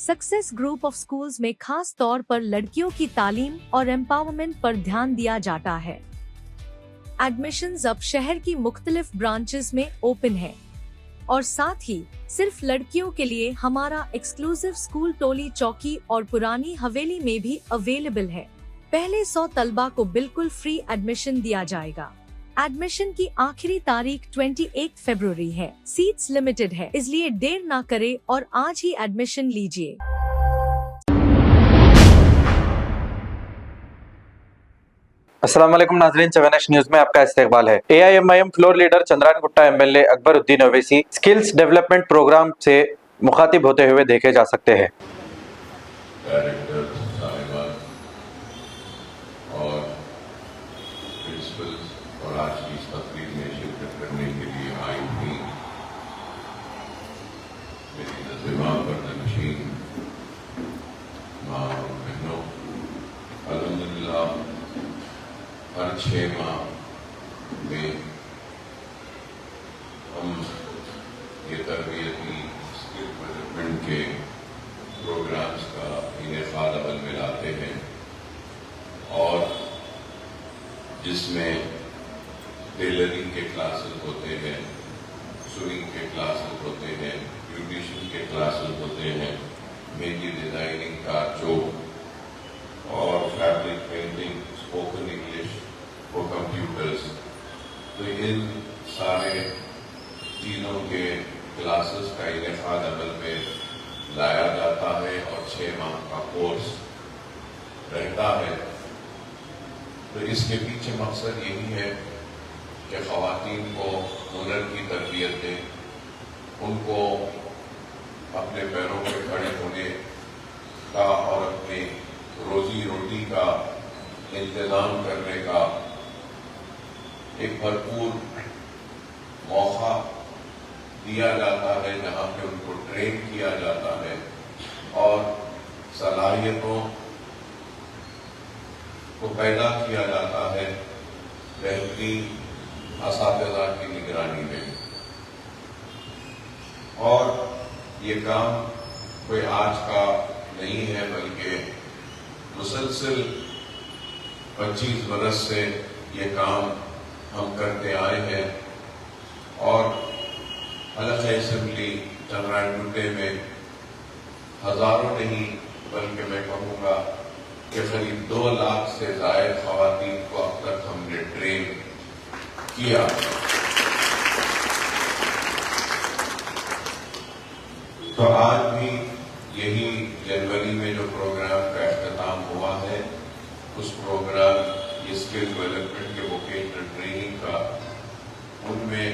Success group of schools में खास तौर पर लड़कियों की तालीम और एम्पावरमेंट पर ध्यान दिया जाता है। एडमिशंस अब शहर की मुख्तलिफ ब्रांचेस में ओपन है और साथ ही सिर्फ लड़कियों के लिए हमारा एक्सक्लूसिव स्कूल टोली चौकी और पुरानी हवेली में भी अवेलेबल है। पहले 100 तलबा को बिल्कुल फ्री एडमिशन दिया जाएगा। एडमिशन की आखिरी तारीख 28 फरवरी है। सीट्स लिमिटेड है, इसलिए देर ना करें और आज ही एडमिशन लीजिए। अस्सलाम वालेकुम नाज़रीन, 7H न्यूज में आपका इस्तकबाल है। AIMIM floor leader Chandrayangutta MLA Akbaruddin Owaisi skills development programme से मुखातिब होते हुए देखे जा सकते हैं। डायरेक्टर साहिबान और प्रिंसिपल्स और आज की इस तकरीर में शिरकत करने के लिए आई थी मेरी नज़िमा पर्दनशीन माँ और बहनों, अल्हम्दुलिल्लाह हर 6 माह में हम ये तरबियती स्किल डेवलपमेंट के प्रोग्राम्स का इनेकाद अमल में लाते हैं और जिसमें टेलरिंग के क्लासेस होते हैं, स्विमिंग के क्लासेस होते हैं, ब्यूटिशियन के क्लासेस होते हैं, मेहंदी डिजाइनिंग का जो और फैब्रिक पेंटिंग, स्पोकन इंग्लिश और कंप्यूटर्स, तो इन सारे चीज़ों के क्लासेस का इनेकाद अमल में लाया जाता है और 6 माह का कोर्स रहता है। तो इसके पीछे मकसद यही है कि ख़वातीन को हुनर की तरबियत दें, उनको अपने पैरों पर खड़े होने का और अपनी रोजी रोटी का इंतज़ाम करने का एक भरपूर मौका दिया जाता है, जहाँ पे उनको ट्रेन किया जाता है और सलाहियतों को पैदा किया जाता है बेहतरीन असातिज़ा की निगरानी में। और ये काम कोई आज का नहीं है, बल्कि मुसलसल 25 बरस से ये काम हम करते आए हैं और हलक़ा असेंबली चंद्रायनगुट्टे में हजारों नहीं बल्कि मैं कहूँगा कि करीब 2 लाख से ज़ायद ख़वातीन को अब तक हमने ट्रेन किया। तो आज भी यही जनवरी में जो प्रोग्राम का इख्तिताम हुआ है, उस प्रोग्राम ये स्किल डेवलपमेंट के वोकेशनल ट्रेनिंग का, उनमें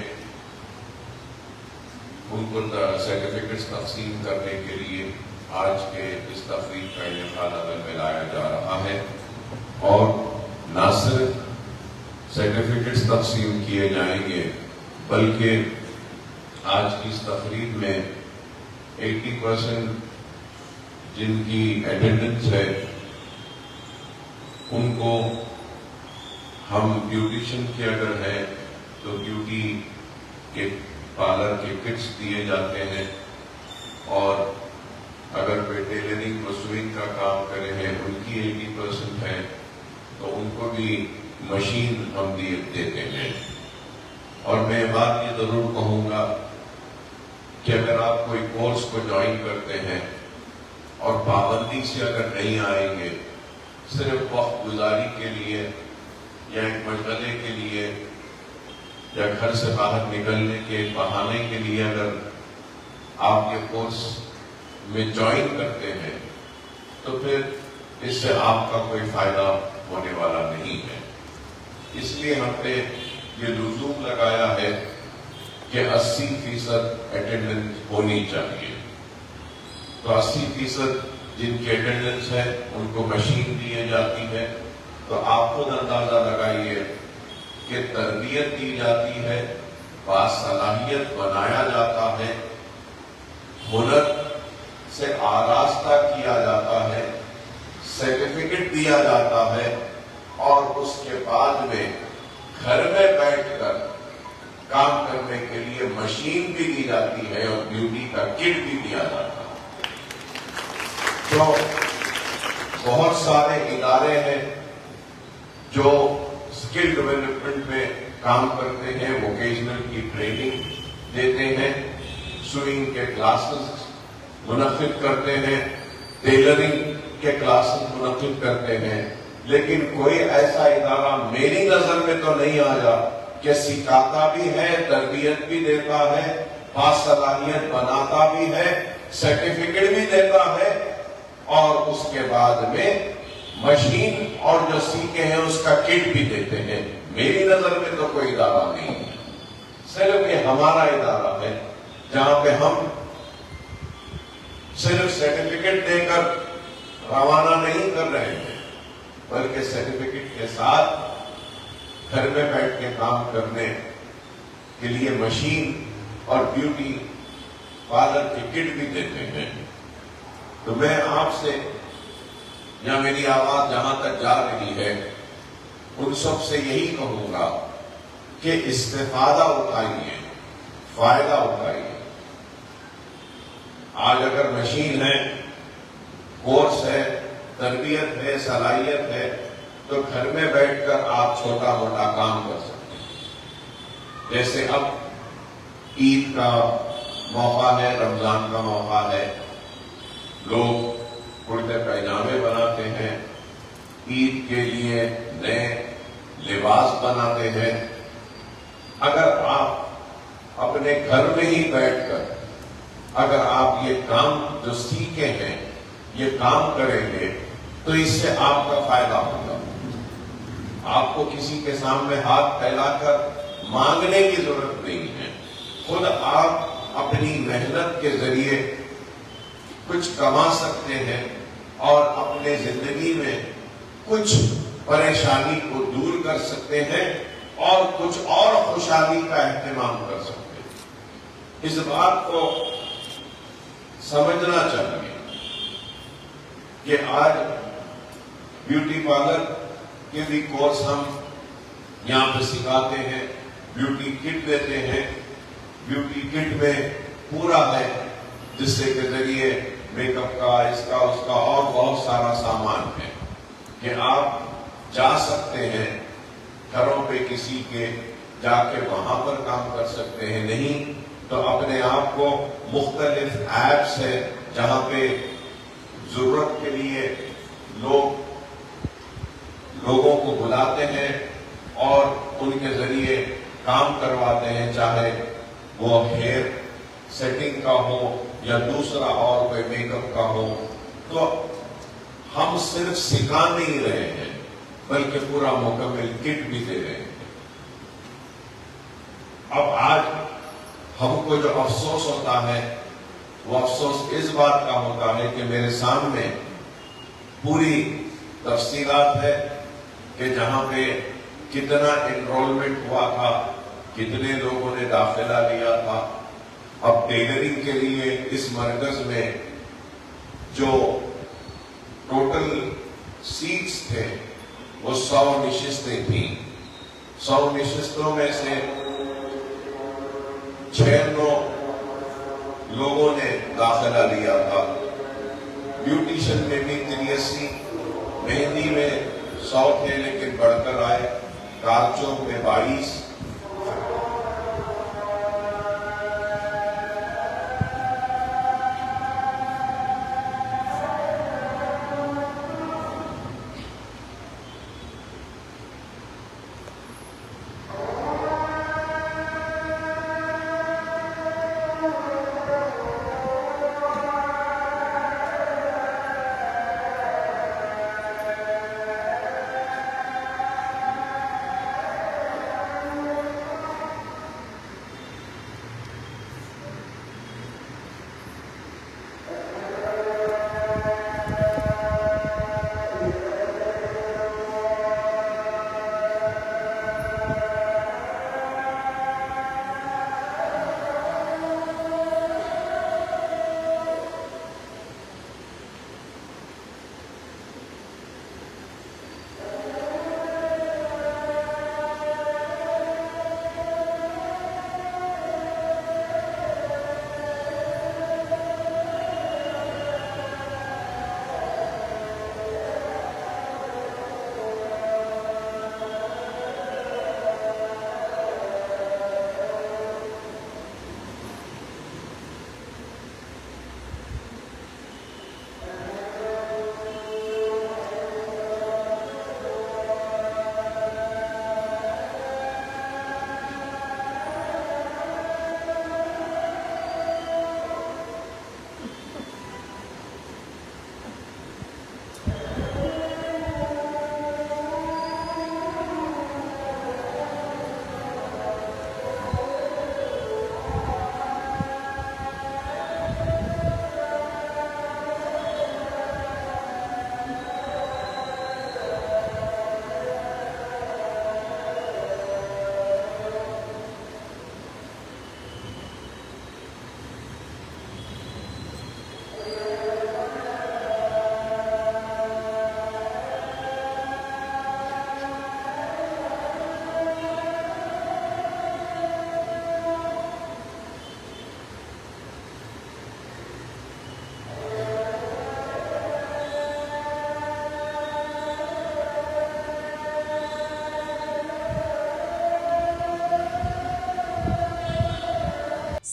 उनको सर्टिफिकेट्स तकसीम करने के लिए आज के इस तकरीर का इनेकाद अमल में लाया जा रहा है। और न सिर्फ सर्टिफिकेट्स तकसीम किए जाएंगे, बल्कि आज की इस तकरीर में 80% जिनकी अटेंडेंस है उनको हम ब्यूटिशियन के अगर है तो ब्यूटी के पार्लर के किट्स दिए जाते हैं और अगर वे टेलरिंग और स्विंग का काम करे हैं उनकी 80% है तो उनको भी मशीन हम देते हैं। और मैं बात ये जरूर कहूँगा कि अगर आप कोई कोर्स को ज्वाइन करते हैं और पाबंदी से अगर नहीं आएंगे, सिर्फ वक्त गुजारी के लिए या एक मशगले के लिए या घर से बाहर निकलने के बहाने के लिए अगर आप ये कोर्स में ज्वाइन करते हैं तो फिर इससे आपका कोई फायदा होने वाला नहीं है। इसलिए हमने ये लुज़ूम लगाया है कि 80% अटेंडेंस होनी चाहिए। तो 80% जिनकी अटेंडेंस है उनको मशीन दी जाती है। तो आप खुद अंदाजा लगाइए कि तरबियत दी जाती है, बासलाहियत बनाया जाता है, हुनर से आरास्ता किया जाता है, सर्टिफिकेट दिया जाता है और उसके बाद में घर में बैठकर काम करने के लिए मशीन भी दी जाती है और ब्यूटी का किट भी दिया जाता है। جو بہت سارے ادارے ہیں جو اسکل ڈیولپمنٹ میں کام کرتے ہیں، ووکیشنل کی ٹریننگ دیتے ہیں، سوئنگ کے کلاسز منعقد کرتے ہیں، ٹیلرنگ کے کلاسز منعقد کرتے ہیں، لیکن کوئی ایسا ادارہ میری نظر میں تو نہیں آیا کہ سکھاتا بھی ہے، تربیت بھی دیتا ہے، باصلاحیت بناتا بھی ہے، سرٹیفکیٹ بھی دیتا ہے، اور اس کے بعد میں مشین اور جو سیکھے ہیں اس کا کٹ بھی دیتے ہیں۔ میری نظر میں تو کوئی ادارہ نہیں ہے، صرف یہ ہمارا ادارہ ہے جہاں پہ ہم صرف سرٹیفکیٹ دے کر روانہ نہیں کر رہے ہیں، بلکہ سرٹیفکیٹ کے ساتھ گھر میں بیٹھ کے کام کرنے کے لیے مشین اور بیوٹی پارلر کی کٹ بھی دیتے ہیں۔ تو میں آپ سے، یا میری آواز جہاں تک جا رہی ہے، ان سب سے یہی کہوں گا کہ استفادہ اٹھائیے، فائدہ اٹھائیے۔ آج اگر مشین ہے، کورس ہے، تربیت ہے، صلاحیت ہے، تو گھر میں بیٹھ کر آپ چھوٹا موٹا کام کر سکتے ہیں۔ جیسے اب عید کا موقع ہے، رمضان کا موقع ہے، لوگ کرتے پیجامے بناتے ہیں، عید کے لیے نئے لباس بناتے ہیں۔ اگر آپ اپنے گھر میں ہی بیٹھ کر اگر آپ یہ کام جو سیکھے ہیں یہ کام کریں گے تو اس سے آپ کا فائدہ ہوگا۔ آپ کو کسی کے سامنے ہاتھ پھیلا کر مانگنے کی ضرورت نہیں ہے، خود آپ اپنی محنت کے ذریعے کچھ کما سکتے ہیں اور اپنے زندگی میں کچھ پریشانی کو دور کر سکتے ہیں اور کچھ اور خوشحالی کا اہتمام کر سکتے ہیں۔ اس بات کو سمجھنا چاہیے کہ آج بیوٹی پارلر کے بھی کورس ہم یہاں پہ سکھاتے ہیں، بیوٹی کٹ دیتے ہیں۔ بیوٹی کٹ میں پورا ہے، جس سے کے ذریعے میک اپ کا، اس کا، اس کا اور بہت سارا سامان ہے کہ آپ جا سکتے ہیں گھروں پہ کسی کے، جا کے وہاں پر کام کر سکتے ہیں۔ نہیں تو اپنے آپ کو مختلف ایپس ہے جہاں پہ ضرورت کے لیے لوگوں کو بلاتے ہیں اور ان کے ذریعے کام کرواتے ہیں، چاہے وہ ہیئر سیٹنگ کا ہو یا دوسرا اور کوئی میک اپ کا ہو۔ تو ہم صرف سکھا نہیں رہے ہیں بلکہ پورا مکمل کٹ بھی دے رہے ہیں۔ اب آج ہم کو جو افسوس ہوتا ہے وہ افسوس اس بات کا ہوتا ہے کہ میرے سامنے پوری تفصیلات ہے کہ جہاں پہ کتنا انرولمنٹ ہوا تھا، کتنے لوگوں نے داخلہ لیا تھا۔ اب ٹیلرنگ کے لیے اس مرکز میں جو ٹوٹل سیٹس تھے وہ 100 نشستیں تھیں۔ 100 نشستوں میں سے 6-9 لوگوں نے داخلہ لیا تھا۔ بیوٹیشن میں بھی 83، مہندی میں 100 تھے لیکن بڑھ کر آئے، کارچوک میں 22۔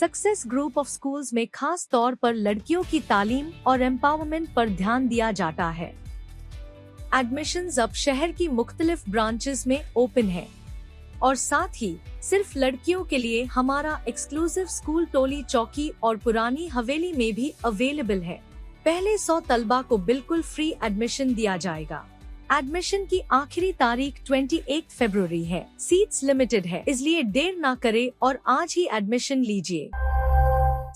सक्सेस ग्रुप ऑफ स्कूल्स में खास तौर पर लड़कियों की तालीम और एम्पावरमेंट पर ध्यान दिया जाता है। एडमिशंस अब शहर की मुख्तलिफ ब्रांचेस में ओपन है और साथ ही सिर्फ लड़कियों के लिए हमारा एक्सक्लूसिव स्कूल टोली चौकी और पुरानी हवेली में भी अवेलेबल है। पहले 100 तलबा को बिल्कुल फ्री एडमिशन दिया जाएगा। एडमिशन की आखिरी तारीख 28 फरवरी है। सीट्स लिमिटेड है, इसलिए देर ना करें और आज ही एडमिशन लीजिए।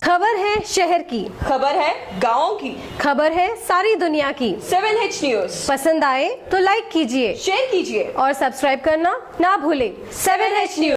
खबर है शहर की, खबर है गाँव की, खबर है सारी दुनिया की। 7H न्यूज पसंद आए तो लाइक कीजिए, शेयर कीजिए और सब्सक्राइब करना ना भूलें। 7H news.